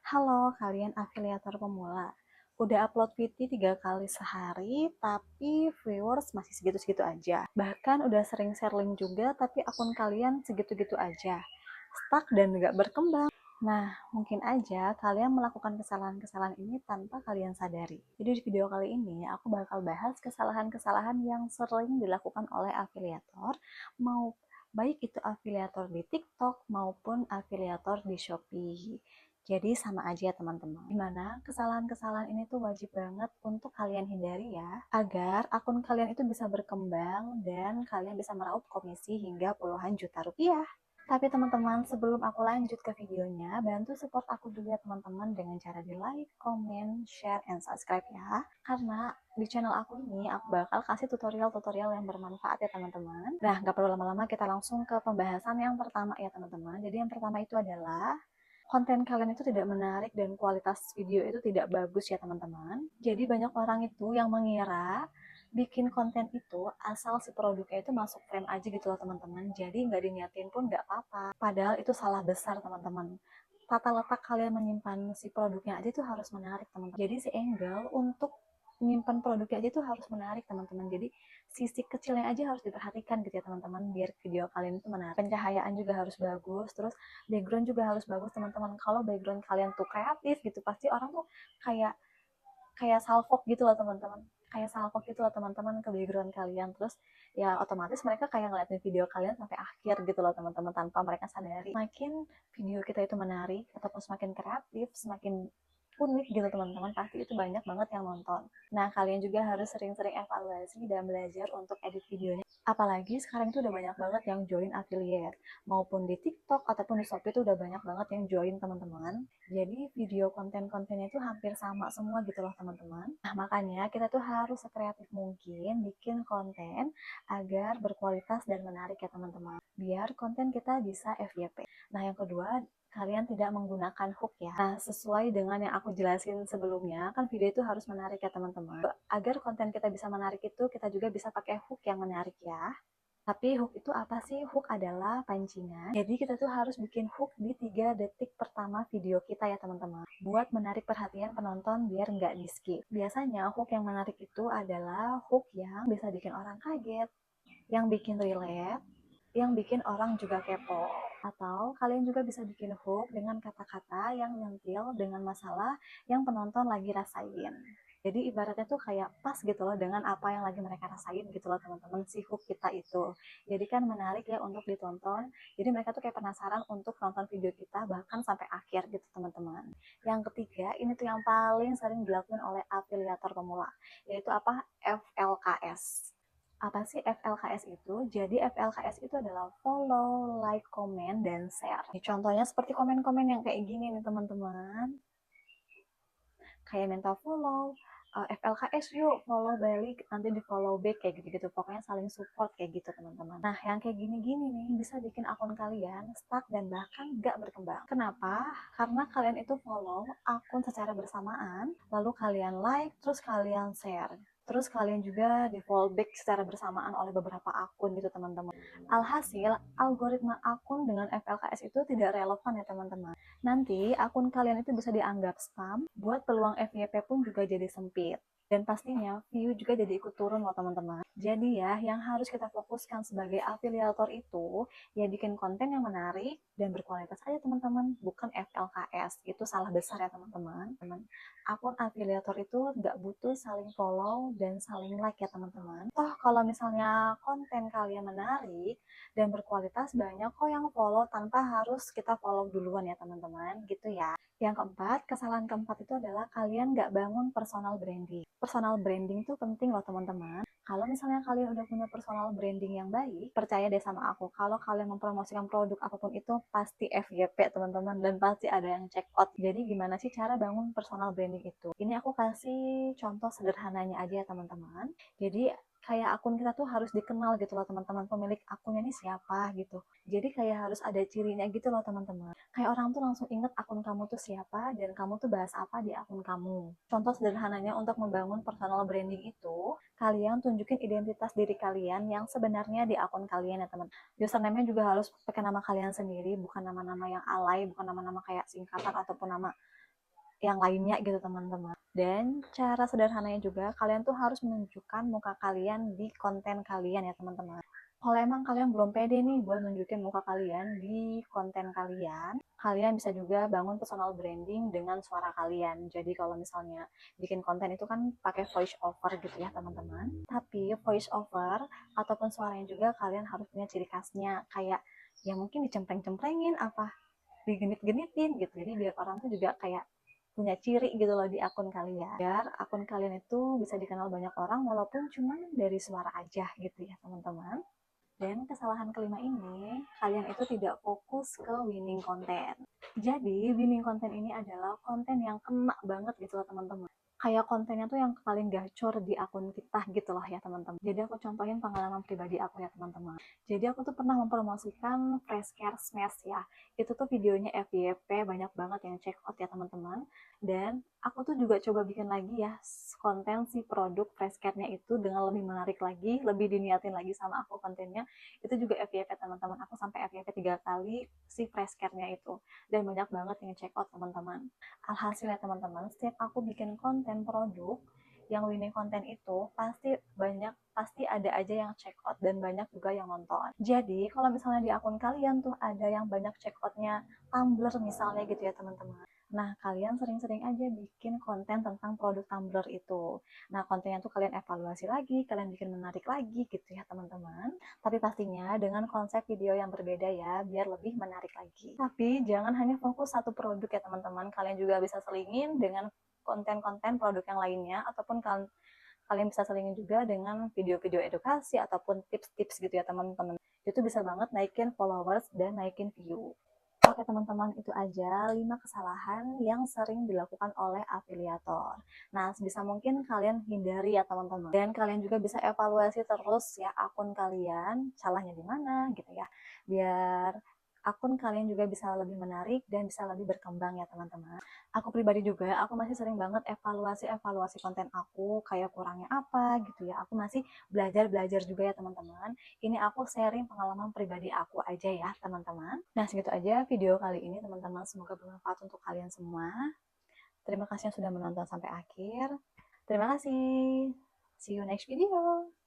Halo, kalian afiliator pemula. Udah upload VT 3 kali sehari, tapi viewers masih segitu-segitu aja. Bahkan udah sering share link juga, tapi akun kalian segitu-gitu aja. Stuck dan nggak berkembang. Nah, mungkin aja kalian melakukan kesalahan-kesalahan ini tanpa kalian sadari. Jadi di video kali ini, aku bakal bahas kesalahan-kesalahan yang sering dilakukan oleh afiliator, mau baik itu afiliator di TikTok maupun afiliator di Shopee. Jadi sama aja ya teman-teman. Dimana kesalahan-kesalahan ini tuh wajib banget untuk kalian hindari ya, agar akun kalian itu bisa berkembang dan kalian bisa meraup komisi hingga puluhan juta rupiah. Tapi teman-teman, sebelum aku lanjut ke videonya, bantu support aku juga teman-teman dengan cara di like, comment, share, and subscribe ya. Karena di channel aku ini, aku bakal kasih tutorial-tutorial yang bermanfaat ya teman-teman. Nah, nggak perlu lama-lama, kita langsung ke pembahasan yang pertama ya teman-teman. Jadi yang pertama itu adalah konten kalian itu tidak menarik dan kualitas video itu tidak bagus ya teman-teman. Jadi banyak orang itu yang mengira bikin konten itu asal si produknya itu masuk frame aja gitu loh teman-teman. Jadi nggak diniatin pun nggak apa-apa. Padahal itu salah besar teman-teman. Tata letak kalian menyimpan si produknya aja itu harus menarik teman-teman. Jadi si angle untuk menyimpan produknya aja itu harus menarik teman-teman. Jadi sisi kecilnya aja harus diperhatikan gitu ya teman-teman, biar video kalian itu menarik. Pencahayaan juga harus bagus, terus background juga harus bagus teman-teman. Kalau background kalian tuh kreatif gitu, pasti orang tuh kayak kayak salfok gitu loh teman-teman, kayak salfok gitu loh teman-teman ke background kalian. Terus ya otomatis mereka kayak ngeliatin video kalian sampai akhir gitu loh teman-teman, tanpa mereka sadari. Semakin video kita itu menarik ataupun semakin kreatif, semakin unik gitu teman-teman, pasti itu banyak banget yang nonton. Nah, kalian juga harus sering-sering evaluasi dan belajar untuk edit videonya. Apalagi sekarang itu udah banyak banget yang join affiliate, maupun di TikTok ataupun di Shopee itu udah banyak banget yang join teman-teman. Jadi video konten-kontennya itu hampir sama semua gitu loh teman-teman. Nah, makanya kita tuh harus sekreatif mungkin bikin konten agar berkualitas dan menarik ya teman-teman. Biar konten kita bisa FYP. Nah, yang kedua, kalian tidak menggunakan hook ya. Nah, sesuai dengan yang aku jelasin sebelumnya, kan video itu harus menarik ya teman-teman. Agar konten kita bisa menarik itu, kita juga bisa pakai hook yang menarik ya. Tapi hook itu apa sih? Hook adalah pancingan. Jadi kita tuh harus bikin hook di 3 detik pertama video kita ya teman-teman. Buat menarik perhatian penonton biar nggak di skip. Biasanya hook yang menarik itu adalah hook yang bisa bikin orang kaget, yang bikin relate, yang bikin orang juga kepo. Atau kalian juga bisa bikin hook dengan kata-kata yang nyentil dengan masalah yang penonton lagi rasain. Jadi ibaratnya tuh kayak pas gitu loh dengan apa yang lagi mereka rasain gitu loh teman-teman, si hook kita itu. Jadi kan menarik ya untuk ditonton. Jadi mereka tuh kayak penasaran untuk nonton video kita bahkan sampai akhir gitu teman-teman. Yang ketiga, ini tuh yang paling sering dilakukan oleh afiliator pemula, yaitu apa? FLKS. Apa sih FLKS itu? Jadi FLKS itu adalah follow, like, comment, dan share. Contohnya seperti komen-komen yang kayak gini nih teman-teman. Kayak minta follow, FLKS yuk, follow balik, nanti di follow back, kayak gitu-gitu. Pokoknya saling support kayak gitu teman-teman. Nah, yang kayak gini-gini nih bisa bikin akun kalian stuck dan bahkan gak berkembang. Kenapa? Karena kalian itu follow akun secara bersamaan, lalu kalian like, terus kalian share. Terus kalian juga di follow back secara bersamaan oleh beberapa akun gitu teman-teman. Alhasil, algoritma akun dengan FLKS itu tidak relevan ya teman-teman. Nanti akun kalian itu bisa dianggap spam, buat peluang FYP pun juga jadi sempit. Dan pastinya view juga jadi ikut turun loh teman-teman. Jadi ya, yang harus kita fokuskan sebagai afiliator itu, ya bikin konten yang menarik dan berkualitas aja teman-teman, bukan FLKS. Itu salah besar ya teman-teman. Akun afiliator itu nggak butuh saling follow dan saling like ya teman-teman. Toh kalau misalnya konten kalian menarik dan berkualitas, banyak kok yang follow tanpa harus kita follow duluan ya teman-teman, gitu ya. Yang keempat, kesalahan keempat itu adalah kalian nggak bangun personal branding. Personal branding itu penting loh teman-teman. Kalau misalnya kalian udah punya personal branding yang baik, percaya deh sama aku, kalau kalian mempromosikan produk apapun itu pasti FYP teman-teman, dan pasti ada yang check out. Jadi gimana sih cara bangun personal branding itu? Ini aku kasih contoh sederhananya aja ya teman-teman. Jadi kayak akun kita tuh harus dikenal gitu loh teman-teman, pemilik akunnya ini siapa gitu. Jadi kayak harus ada cirinya gitu loh teman-teman. Kayak orang tuh langsung inget akun kamu tuh siapa dan kamu tuh bahas apa di akun kamu. Contoh sederhananya untuk membangun personal branding itu, kalian tunjukin identitas diri kalian yang sebenarnya di akun kalian ya teman. Username-nya juga harus pakai nama kalian sendiri, bukan nama-nama yang alay, bukan nama-nama kayak singkatan ataupun nama yang lainnya gitu teman-teman. Dan cara sederhananya juga kalian tuh harus menunjukkan muka kalian di konten kalian ya teman-teman. Kalau emang kalian belum pede nih buat nunjukin muka kalian di konten kalian, kalian bisa juga bangun personal branding dengan suara kalian. Jadi kalau misalnya bikin konten itu kan pakai voice over gitu ya teman-teman. Tapi voice over ataupun suaranya juga kalian harus punya ciri khasnya. Kayak ya mungkin dicempreng-cemprengin apa digenit-genitin gitu. Jadi biar orang tuh juga kayak punya ciri gitu loh di akun kalian. Biar akun kalian itu bisa dikenal banyak orang walaupun cuma dari suara aja gitu ya teman-teman. Dan kesalahan kelima ini, kalian itu tidak fokus ke winning content. Jadi, winning content ini adalah konten yang kena banget gitu loh teman-teman. Kayak kontennya tuh yang paling gacor di akun kita gitu loh ya teman-teman. Jadi aku contohin pengalaman pribadi aku ya teman-teman. Jadi aku tuh pernah mempromosikan Fresh Care Smash ya. Itu tuh videonya FYP, banyak banget yang check out ya teman-teman. Dan aku tuh juga coba bikin lagi ya konten si produk Fresh Care-nya itu dengan lebih menarik lagi, lebih diniatin lagi sama aku kontennya. Itu juga FYP teman-teman. Aku sampai FYP 3 kali si Fresh Care-nya itu. Dan banyak banget yang check out teman-teman. Alhasil ya teman-teman, setiap aku bikin konten produk yang winning konten itu pasti ada aja yang check out dan banyak juga yang nonton. Jadi kalau misalnya di akun kalian tuh ada yang banyak check outnya Tumblr misalnya gitu ya teman-teman. Nah, kalian sering-sering aja bikin konten tentang produk Tumblr itu. Nah, kontennya tuh kalian evaluasi lagi, kalian bikin menarik lagi gitu ya teman-teman. Tapi pastinya dengan konsep video yang berbeda ya, biar lebih menarik lagi. Tapi jangan hanya fokus satu produk ya teman-teman. Kalian juga bisa selingin dengan konten-konten produk yang lainnya, ataupun kalian bisa selingin juga dengan video-video edukasi ataupun tips-tips gitu ya teman-teman. Itu bisa banget naikin followers dan naikin view. Oke teman-teman, itu aja 5 kesalahan yang sering dilakukan oleh afiliator. Nah, sebisa mungkin kalian hindari ya teman-teman. Dan kalian juga bisa evaluasi terus ya akun kalian, salahnya di mana gitu ya. Biar akun kalian juga bisa lebih menarik dan bisa lebih berkembang ya teman-teman. Aku pribadi juga, aku masih sering banget evaluasi konten aku, kayak kurangnya apa gitu ya. Aku masih belajar juga ya teman-teman. Ini aku sharing pengalaman pribadi aku aja ya teman-teman. Nah segitu aja video kali ini teman-teman, semoga bermanfaat untuk kalian semua. Terima kasih yang sudah menonton sampai akhir. Terima kasih. See you next video.